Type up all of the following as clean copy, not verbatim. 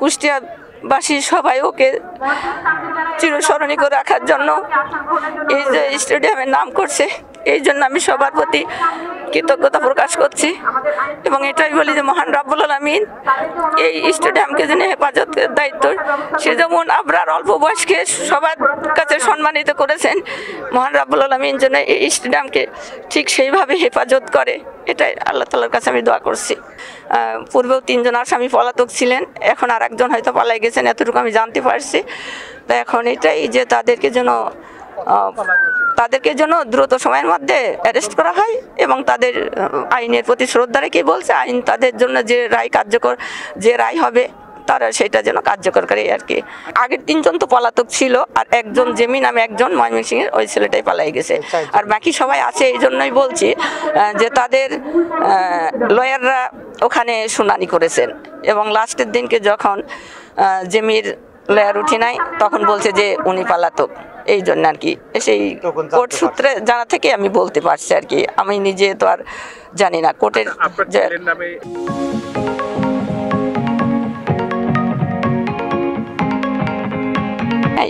কুষ্টিয়াবাসী সবাই ওকে চিরস্মরণীয় করে রাখার জন্য এই যে স্টেডিয়ামের নাম করছে, এই জন্য আমি সবার প্রতি কৃতজ্ঞতা প্রকাশ করছি এবং এটাই বলি যে মহান রাব্বুল আলামিন এই স্টেডিয়ামকে যিনি হেফাজতের দায়িত্ব, সে যেমন আবরার অল্প বয়সকে সবার কাছে সম্মানিত করেছেন, মহান রাব্বুল আলামিন যেন এই স্টেডিয়ামকে ঠিক সেইভাবে হেফাজত করে, এটাই আল্লাহ তাআলার কাছে আমি দোয়া করছি। পূর্বেও 3 জন আসামি পলাতক ছিলেন, এখন আর একজন হয়তো পালাই গেছেন, এতটুকু আমি জানতে পারছি। তো এখন এটাই যে তাদেরকে যেন দ্রুত সময়ের মধ্যে অ্যারেস্ট করা হয় এবং তাদের আইনের প্রতি শ্রদ্ধা রেখে বলছে আইন তাদের জন্য যে রায় হবে তারা সেটা যেন কার্যকর করে আর কি। আগের 3 জন তো পলাতক ছিল, আর একজন জেমি নামে একজন ময়মনসিংহের ওই ছেলেটাই পালাই গেছে, আর বাকি সবাই আছে। এই জন্যই বলছি যে তাদের লয়াররা ওখানে শুনানি করেছেন এবং লাস্টের দিনকে যখন জেমির লয়ার উঠি নাই তখন বলছে যে উনি পালাতক, এই জন্য আর কি সেই কোর্ট সূত্রে জানা থেকে আমি বলতে পারছি আর কি, আমি নিজে তো আর জানি না কোর্টের।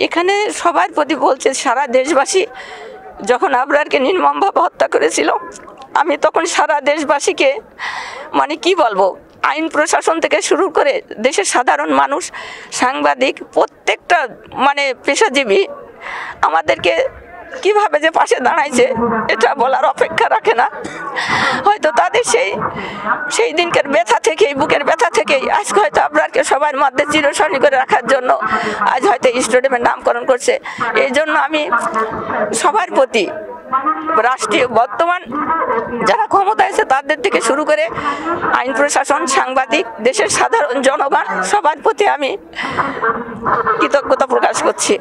এখানে সবার প্রতি বলছে, সারা দেশবাসী যখন আবরারকে নির্মমভাবে হত্যা করেছিল, আমি তখন সারা দেশবাসীকে মানে কি বলবো, আইন প্রশাসন থেকে শুরু করে দেশের সাধারণ মানুষ, সাংবাদিক, প্রত্যেকটা মানে পেশাজীবী আমাদেরকে কিভাবে যে পাশে দাঁড়াইছে এটা বলার অপেক্ষা রাখে না। হয়তো তাদের সেই দিনকার ব্যথা থেকেই, বুকের ব্যথা থেকেই আজকে হয়তো আবরারকে সবার মধ্যে চিরস্মরণীয় করে রাখার জন্য আজ হয়তো স্টেডিয়ামের নামকরণ করছে। এই জন্য আমি সবার প্রতি রাষ্ট্রীয় বর্তমান যারা ক্ষমতা আছে তাদের থেকে শুরু করে আইন প্রশাসন, সাংবাদিক, দেশের সাধারণ জনগণ সবার প্রতি আমি কৃতজ্ঞতা প্রকাশ করছি।